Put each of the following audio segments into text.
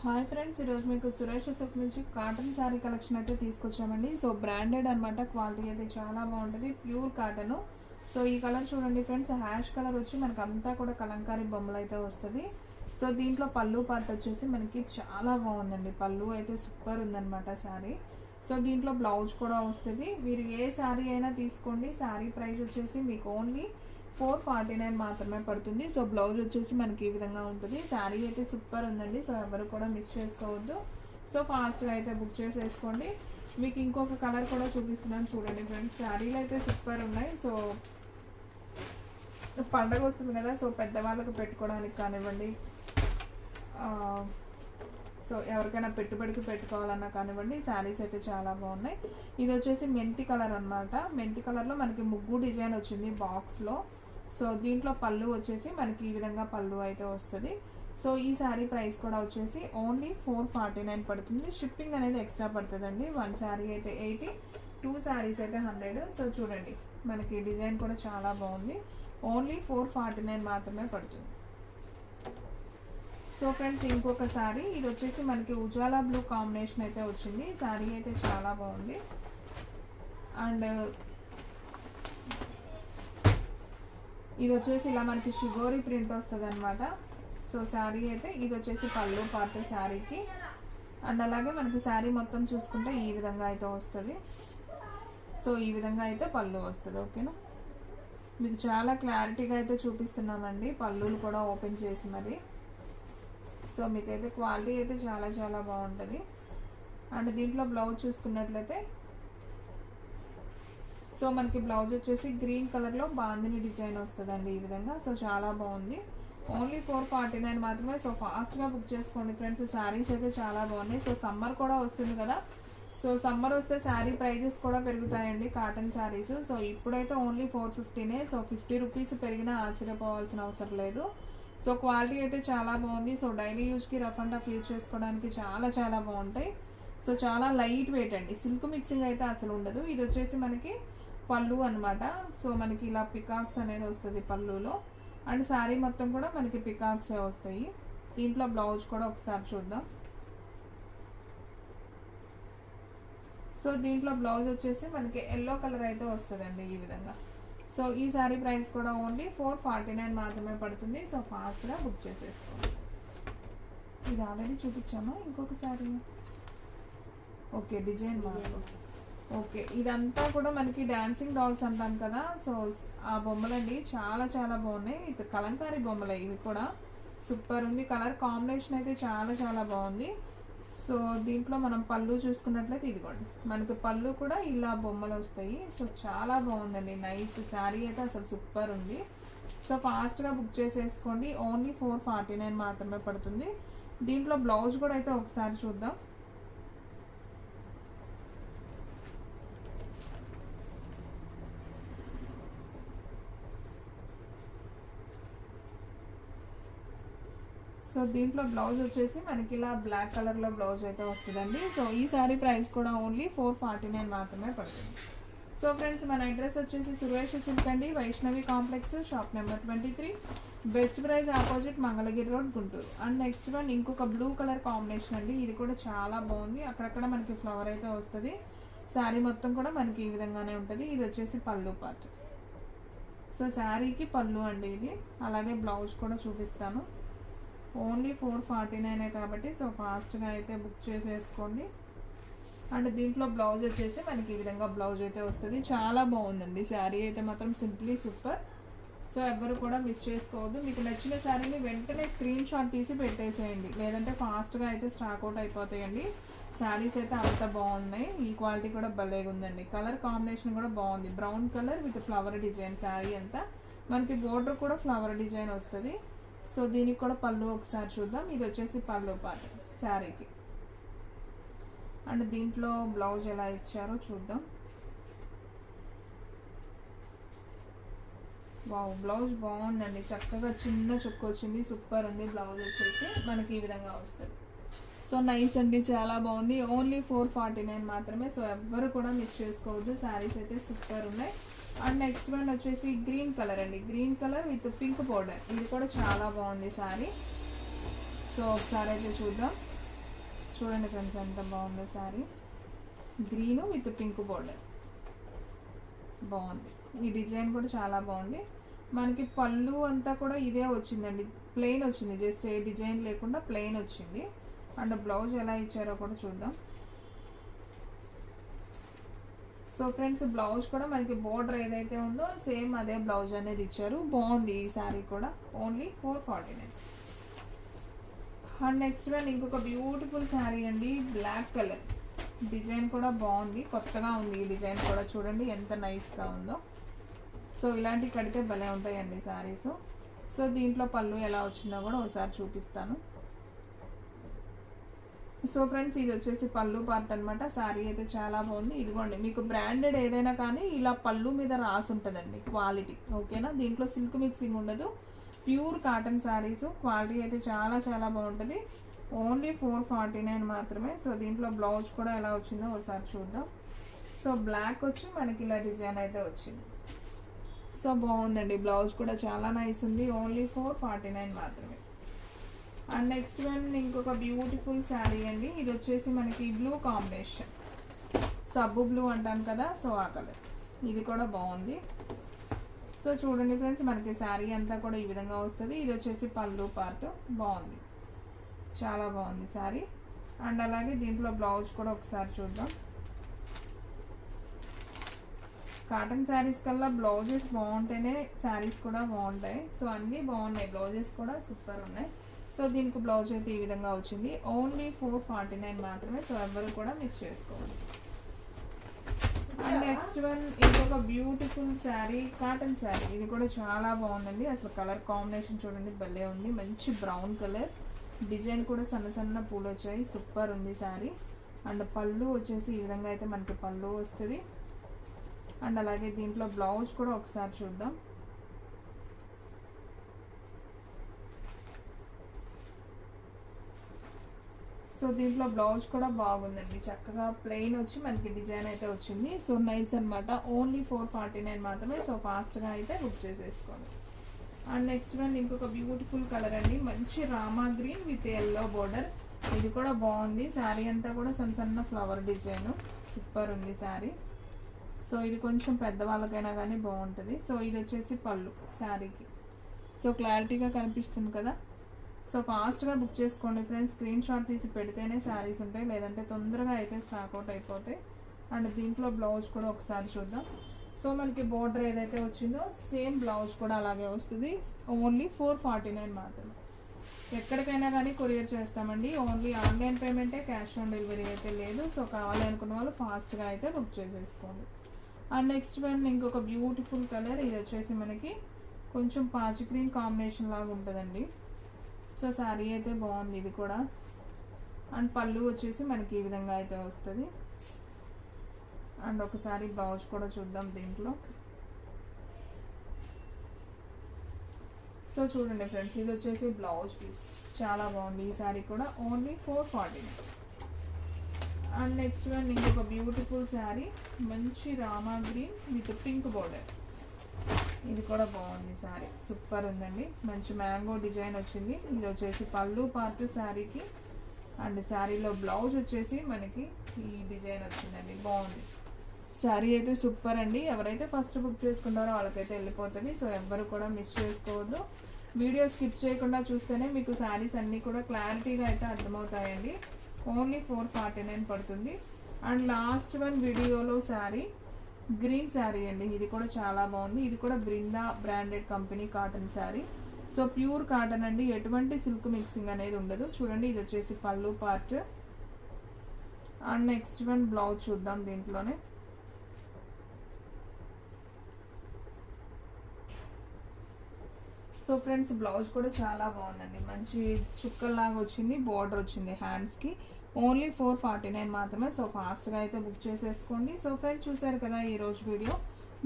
Hi friends, ఈరోజు మీకు Suresh silk నుంచి కాటన్ శారీ కలెక్షన్ అయితే తీసుకొచ్చామండి. సో బ్రాండెడ్ అనమాట, క్వాలిటీ అయితే చాలా బాగుంటుంది, ప్యూర్ కాటన్. సో ఈ కలర్ చూడండి ఫ్రెండ్స్, హ్యాష్ కలర్ వచ్చి మనకు అంతా కూడా కలంకారీ బొమ్మలు అయితే వస్తుంది. సో దీంట్లో పళ్ళు పార్ట్ వచ్చేసి మనకి చాలా బాగుందండి, పళ్ళు అయితే సూపర్ ఉందన్నమాట శారీ. సో దీంట్లో బ్లౌజ్ కూడా వస్తుంది. మీరు ఏ శారీ అయినా తీసుకోండి, శారీ ప్రైస్ వచ్చేసి మీకు ఓన్లీ 449 మాత్రమే పడుతుంది. సో బ్లౌజ్ వచ్చేసి మనకి ఈ విధంగా ఉంటుంది. శారీ అయితే సూపర్ ఉందండి, సో ఎవరు కూడా మిస్ చేసుకోవద్దు. సో ఫాస్ట్గా అయితే బుక్ చేసేసుకోండి. మీకు ఇంకొక కలర్ కూడా చూపిస్తున్నాను చూడండి ఫ్రెండ్స్, శారీలు అయితే సూపర్ ఉన్నాయి. సో పండగ వస్తుంది కదా, సో పెద్దవాళ్ళకు పెట్టుకోవడానికి కానివ్వండి, సో ఎవరికైనా పెట్టుబడికి పెట్టుకోవాలన్నా కానివ్వండి, శారీస్ అయితే చాలా బాగున్నాయి. ఇది వచ్చేసి మెంతి కలర్ అనమాట. మెంతి కలర్లో మనకి ముగ్గు డిజైన్ వచ్చింది బాక్స్లో. సో దీంట్లో పళ్ళు వచ్చేసి మనకి ఈ విధంగా పళ్ళు అయితే వస్తుంది. సో ఈ శారీ ప్రైస్ కూడా వచ్చేసి ఓన్లీ 449 పడుతుంది. షిప్పింగ్ అనేది ఎక్స్ట్రా పడుతుందండి. 1 శారీ అయితే 80, 2 శారీస్ అయితే 100. సో చూడండి మనకి డిజైన్ కూడా చాలా బాగుంది. ఓన్లీ 449 మాత్రమే పడుతుంది. సో ఫ్రెండ్స్ ఇంకొక శారీ, ఇది వచ్చేసి మనకి ఉజాలా బ్లూ కాంబినేషన్ అయితే వచ్చింది. శారీ అయితే చాలా బాగుంది. అండ్ ఇది వచ్చేసి ఇలా మనకి షిగోరి ప్రింట్ వస్తుంది అనమాట. సో శారీ అయితే ఇది వచ్చేసి పళ్ళు పార్ట్ శారీకి. అండ్ అలాగే మనకి శారీ మొత్తం చూసుకుంటే ఈ విధంగా అయితే వస్తుంది. సో ఈ విధంగా అయితే పళ్ళు వస్తుంది. ఓకేనా, మీకు చాలా క్లారిటీగా అయితే చూపిస్తున్నామండి, పళ్ళులు కూడా ఓపెన్ చేసి మరి. సో మీకైతే క్వాలిటీ అయితే చాలా చాలా బాగుంటుంది. అండ్ దీంట్లో బ్లౌజ్ చూసుకున్నట్లయితే సో మనకి బ్లౌజ్ వచ్చేసి గ్రీన్ కలర్లో బాందిని డిజైన్ వస్తుందండి ఈ విధంగా. సో చాలా బాగుంది. ఓన్లీ 449 మాత్రమే. సో ఫాస్ట్గా బుక్ చేసుకోండి ఫ్రెండ్స్, శారీస్ అయితే చాలా బాగున్నాయి. సో సమ్మర్ కూడా వస్తుంది కదా, సో సమ్మర్ వస్తే శారీ ప్రైజెస్ కూడా పెరుగుతాయండి కాటన్ శారీస్. సో ఇప్పుడైతే ఓన్లీ 450. సో 50 రూపీస్ పెరిగినా ఆశ్చర్యపోవాల్సిన అవసరం లేదు. సో క్వాలిటీ అయితే చాలా బాగుంది. సో డైలీ యూజ్కి రఫ్ అండ్ టఫ్ యూజ్ చేసుకోవడానికి చాలా చాలా బాగుంటాయి. సో చాలా లైట్ వెయిట్ అండి, సిల్క్ మిక్సింగ్ అయితే అసలు ఉండదు. ఇది వచ్చేసి మనకి పళ్ళు అనమాట. సో మనకి ఇలా పికాక్స్ అనేది వస్తుంది పళ్ళులో. అండ్ శారీ మొత్తం కూడా మనకి పికాక్సే వస్తాయి. దీంట్లో బ్లౌజ్ కూడా ఒకసారి చూద్దాం. సో దీంట్లో బ్లౌజ్ వచ్చేసి మనకి ఎల్లో కలర్ అయితే వస్తుందండి ఈ విధంగా. సో ఈ శారీ ప్రైస్ కూడా ఓన్లీ 449 మాత్రమే పడుతుంది. సో ఫాస్ట్గా బుక్ చేసేసుకోండి. ఇది ఆల్రెడీ చూపించాము. ఇంకొక sari okay, design mark. Okay, ఇదంతా కూడా మనకి డాన్సింగ్ డాల్స్ అంటాం కదా, సో ఆ బొమ్మలండి చాలా చాలా బాగున్నాయి. ఇది కలంకారీ బొమ్మలే, ఇవి కూడా సూపర్ ఉంది. కలర్ కాంబినేషన్ అయితే చాలా చాలా బాగుంది. సో దీంట్లో మనం పళ్ళు చూసుకున్నట్లయితే ఇదిగోండి మనకి పళ్ళు కూడా ఇలా బొమ్మలు వస్తాయి. సో చాలా బాగుందండి, నైస్ శారీ అయితే అసలు సూపర్ ఉంది. సో ఫాస్ట్గా బుక్ చేసేసుకోండి. ఓన్లీ 449 మాత్రమే పడుతుంది. దీంట్లో బ్లౌజ్ కూడా అయితే ఒకసారి చూద్దాం. సో దీంట్లో బ్లౌజ్ వచ్చేసి మనకి ఇలా బ్లాక్ కలర్లో బ్లౌజ్ అయితే వస్తుందండి. సో ఈ శారీ ప్రైస్ కూడా ఓన్లీ 449 మాత్రమే పడుతుంది. సో ఫ్రెండ్స్ మన అడ్రస్ వచ్చేసి సురేష్ సిల్క్ అండి, Vaishnavi complex, shop number 23, best praise opposite Mangalagiri road, Guntur. And next one ఇంకొక బ్లూ కలర్ కాంబినేషన్ అండి, ఇది కూడా చాలా బాగుంది. అక్కడక్కడ మనకి ఫ్లవర్ అయితే వస్తుంది. శారీ మొత్తం కూడా మనకి ఈ విధంగానే ఉంటుంది. ఇది వచ్చేసి పళ్ళు పార్ట్. సో శారీకి పళ్ళు అండి ఇది. అలాగే బ్లౌజ్ కూడా చూపిస్తాను. ఓన్లీ 449 కాబట్టి సో ఫాస్ట్గా అయితే బుక్ చేసేసుకోండి. అండ్ దీంట్లో బ్లౌజ్ వచ్చేసి మనకి ఈ విధంగా బ్లౌజ్ అయితే వస్తుంది. చాలా బాగుందండి శారీ అయితే మాత్రం, సింప్లీ సూపర్. సో ఎవరు కూడా మిస్ చేసుకోవద్దు. మీకు నచ్చిన శారీని వెంటనే స్క్రీన్ షాట్ తీసి పెట్టేసేయండి, లేదంటే ఫాస్ట్గా అయితే స్టాక్ అవుట్ అయిపోతాయండి. శారీస్ అయితే అంత బాగున్నాయి. ఈ క్వాలిటీ కూడా భలేగా ఉందండి. కలర్ కాంబినేషన్ కూడా బాగుంది, brown colour with flower design. Sari అంతా మనకి బోర్డర్ కూడా ఫ్లవర్ డిజైన్ వస్తుంది. సో దీనికి కూడా పళ్ళు ఒకసారి చూద్దాం. ఇది వచ్చేసి పళ్ళు పార్ట్ శారీకి. అండ్ దీంట్లో బ్లౌజ్ ఎలా ఇచ్చారో చూద్దాం. వావ్, బ్లౌజ్ బాగుందండి, చక్కగా చిన్న చుక్క వచ్చింది, సూపర్ ఉంది. బ్లౌజ్ వచ్చేసి మనకి ఈ విధంగా వస్తుంది. సో నైస్ అండి, చాలా బాగుంది. ఓన్లీ 449 మాత్రమే. సో ఎవ్వరు కూడా మిస్ చేసుకోవద్దు, శారీస్ అయితే సూపర్ ఉన్నాయి. అండ్ నెక్స్ట్ వన్ వచ్చేసి గ్రీన్ కలర్ అండి, green colour with pink border. ఇది కూడా చాలా బాగుంది శారీ. సో ఒకసారి అయితే చూద్దాం. చూడండి ఫ్రెండ్స్ ఎంత బాగుందో sari. Green with pink border బాగుంది. ఈ డిజైన్ కూడా చాలా బాగుంది. మనకి పళ్ళు అంతా కూడా ఇదే వచ్చిందండి, ప్లెయిన్ వచ్చింది, జస్ట్ ఏ డిజైన్ లేకుండా ప్లెయిన్ వచ్చింది. అండ్ బ్లౌజ్ ఎలా ఇచ్చారో కూడా చూద్దాం. సో ఫ్రెండ్స్ బ్లౌజ్ కూడా మనకి బోర్డర్ ఏదైతే ఉందో సేమ్ అదే బ్లౌజ్ అనేది ఇచ్చారు. బాగుంది ఈ శారీ కూడా. ఓన్లీ 449. అండ్ నెక్స్ట్ వన్ ఇంకొక బ్యూటిఫుల్ శారీ అండి, బ్లాక్ కలర్. డిజైన్ కూడా బాగుంది, కొత్తగా ఉంది ఈ డిజైన్ కూడా. చూడండి ఎంత నైస్గా ఉందో. సో ఇలాంటివి కడితే భలే ఉంటాయండి శారీస్. సో దీంట్లో పళ్ళు ఎలా వచ్చిందో కూడా ఒకసారి చూపిస్తాను. సో ఫ్రెండ్స్ ఇది వచ్చేసి పళ్ళు పార్ట్ అనమాట. శారీ అయితే చాలా బాగుంది. ఇదిగోండి మీకు బ్రాండెడ్ ఏదైనా కానీ ఇలా పళ్ళు మీద రాసి ఉంటుందండి క్వాలిటీ, ఓకేనా. దీంట్లో సిల్క్ మిక్సింగ్ ఉండదు, ప్యూర్ కాటన్ శారీస్. క్వాలిటీ అయితే చాలా చాలా బాగుంటుంది. ఓన్లీ 449 మాత్రమే. సో దీంట్లో బ్లౌజ్ కూడా ఎలా వచ్చిందో ఒకసారి చూద్దాం. సో బ్లాక్ వచ్చి మనకి ఇలా డిజైన్ అయితే వచ్చింది. సో బాగుందండి, బ్లౌజ్ కూడా చాలా నైస్ ఉంది. ఓన్లీ 449 మాత్రమే. అండ్ నెక్స్ట్ వన్ ఇంకొక బ్యూటిఫుల్ శారీ అండి. ఇది వచ్చేసి మనకి బ్లూ కాంబినేషన్, సబ్బు బ్లూ అంటాను కదా, సో ఆ కలర్. ఇది కూడా బాగుంది. సో చూడండి ఫ్రెండ్స్ మనకి శారీ అంతా కూడా ఈ విధంగా వస్తుంది. ఇది వచ్చేసి పళ్ళు పార్ట్. బాగుంది, చాలా బాగుంది శారీ. అండ్ అలాగే దీంట్లో బ్లౌజ్ కూడా ఒకసారి చూద్దాం. కాటన్ శారీస్ కల్లా బ్లౌజెస్ బాగుంటేనే శారీస్ కూడా బాగుంటాయి. సో అన్నీ బాగున్నాయి, బ్లౌజెస్ కూడా సూపర్ ఉన్నాయి. సో దీనికి బ్లౌజ్ అయితే ఈ విధంగా వచ్చింది. ఓన్లీ 449 మాత్రమే. సో ఎవరు కూడా మిస్ చేసుకోవాలి. అండ్ నెక్స్ట్ వన్ ఇంకొక బ్యూటిఫుల్ శారీ, కాటన్ శారీ. ఇది కూడా చాలా బాగుందండి. అసలు కలర్ కాంబినేషన్ చూడండి భలే ఉంది. మంచి బ్రౌన్ కలర్, డిజైన్ కూడా సన్న సన్న పూలు వచ్చాయి. సూపర్ ఉంది శారీ. అండ్ పళ్ళు వచ్చేసి ఈ విధంగా అయితే మనకి పళ్ళు వస్తుంది. అండ్ అలాగే దీంట్లో బ్లౌజ్ కూడా ఒకసారి చూద్దాం. సో దీంట్లో బ్లౌజ్ కూడా బాగుందండి, చక్కగా ప్లెయిన్ వచ్చి మనకి డిజైన్ అయితే వచ్చింది. సో నైస్ అనమాట. ఓన్లీ 449 మాత్రమే. సో ఫాస్ట్గా అయితే బుక్ చేసేసుకోండి. అండ్ నెక్స్ట్ వన్ ఇంకొక బ్యూటిఫుల్ కలర్ అండి, మంచి Rama green with yellow border. ఇది కూడా బాగుంది. శారీ అంతా కూడా సన్న సన్న ఫ్లవర్ డిజైన్, సూపర్ ఉంది శారీ. సో ఇది కొంచెం పెద్దవాళ్ళకైనా కానీ బాగుంటుంది. సో ఇది వచ్చేసి పళ్ళు శారీకి. సో క్లారిటీగా కనిపిస్తుంది కదా. సో ఫాస్ట్గా బుక్ చేసుకోండి ఫ్రెండ్స్. స్క్రీన్ షాట్ తీసి పెడితేనే శారీస్ ఉంటాయి, లేదంటే తొందరగా అయితే స్టాక్అవుట్ అయిపోతాయి. అండ్ దీంట్లో బ్లౌజ్ కూడా ఒకసారి చూద్దాం. సో మనకి బోర్డర్ ఏదైతే వచ్చిందో సేమ్ బ్లౌజ్ కూడా అలాగే వస్తుంది. ఓన్లీ 449 మాత్రమే. ఎక్కడికైనా కానీ కొరియర్ చేస్తామండి. ఓన్లీ ఆన్లైన్ పేమెంటే, క్యాష్ ఆన్ డెలివరీ అయితే లేదు. సో కావాలి అనుకున్న వాళ్ళు ఫాస్ట్గా అయితే బుక్ చేసేసుకోండి. అండ్ నెక్స్ట్ వన్ ఇంకొక బ్యూటిఫుల్ కలర్. ఇది వచ్చేసి మనకి కొంచెం పాచి గ్రీన్ కాంబినేషన్ లాగా ఉంటుందండి. సో శారీ అయితే బాగుంది ఇది కూడా. అండ్ పళ్ళు వచ్చేసి మనకి ఈ విధంగా అయితే వస్తుంది. అండ్ ఒకసారి బ్లౌజ్ కూడా చూద్దాం దీంట్లో. సో చూడండి ఫ్రెండ్స్ ఇది వచ్చేసి బ్లౌజ్ పీస్, చాలా బాగుంది ఈ శారీ కూడా. ఓన్లీ 449. అండ్ నెక్స్ట్ వన్ ఇంకొక బ్యూటిఫుల్ శారీ, మంచి Rama green with pink border. ఇది కూడా బాగుంది శారీ, సూపర్ ఉందండి. మంచి మ్యాంగో డిజైన్ వచ్చింది. ఇది వచ్చేసి పళ్ళు పార్ట్ శారీకి. అండ్ శారీలో బ్లౌజ్ వచ్చేసి మనకి ఈ డిజైన్ వచ్చిందండి, బాగుంది శారీ అయితే సూపర్ అండి. ఎవరైతే ఫస్ట్ బుక్ చేసుకుంటారో వాళ్ళకైతే వెళ్ళిపోతుంది. సో ఎవ్వరు కూడా మిస్ చేసుకోవద్దు. వీడియో స్కిప్ చేయకుండా చూస్తేనే మీకు శారీస్ అన్నీ కూడా క్లారిటీగా అయితే అర్థమవుతాయండి. ఓన్లీ 449 పడుతుంది. అండ్ లాస్ట్ వన్ వీడియోలో శారీ గ్రీన్ శారీ అండి. ఇది కూడా చాలా బాగుంది. ఇది కూడా Brinda branded company cotton sari. So pure cotton అండి, ఎటువంటి సిల్క్ మిక్సింగ్ అనేది ఉండదు. చూడండి ఇది వచ్చేసి పళ్ళు part. And next one blouse చూద్దాం దీంట్లోనే. సో ఫ్రెండ్స్ బ్లౌజ్ కూడా చాలా బాగుందండి, మంచి చుక్కల్లాగా వచ్చింది, బార్డర్ వచ్చింది హ్యాండ్స్కి. ఓన్లీ 449 మాత్రమే. సో ఫాస్ట్గా అయితే బుక్ చేసేసుకోండి. సో ఫ్రెండ్స్ చూసారు కదా ఈరోజు వీడియో.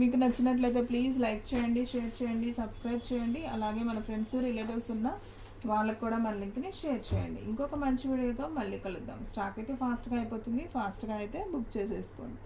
మీకు నచ్చినట్లయితే ప్లీజ్ లైక్ చేయండి, షేర్ చేయండి, సబ్స్క్రైబ్ చేయండి. అలాగే మన ఫ్రెండ్స్ రిలేటివ్స్ ఉన్న వాళ్ళకు కూడా మన లింక్ని షేర్ చేయండి. ఇంకొక మంచి వీడియోతో మళ్ళీ కలుద్దాం. స్టాక్ అయితే ఫాస్ట్గా అయిపోతుంది, ఫాస్ట్గా అయితే బుక్ చేసేసుకోండి.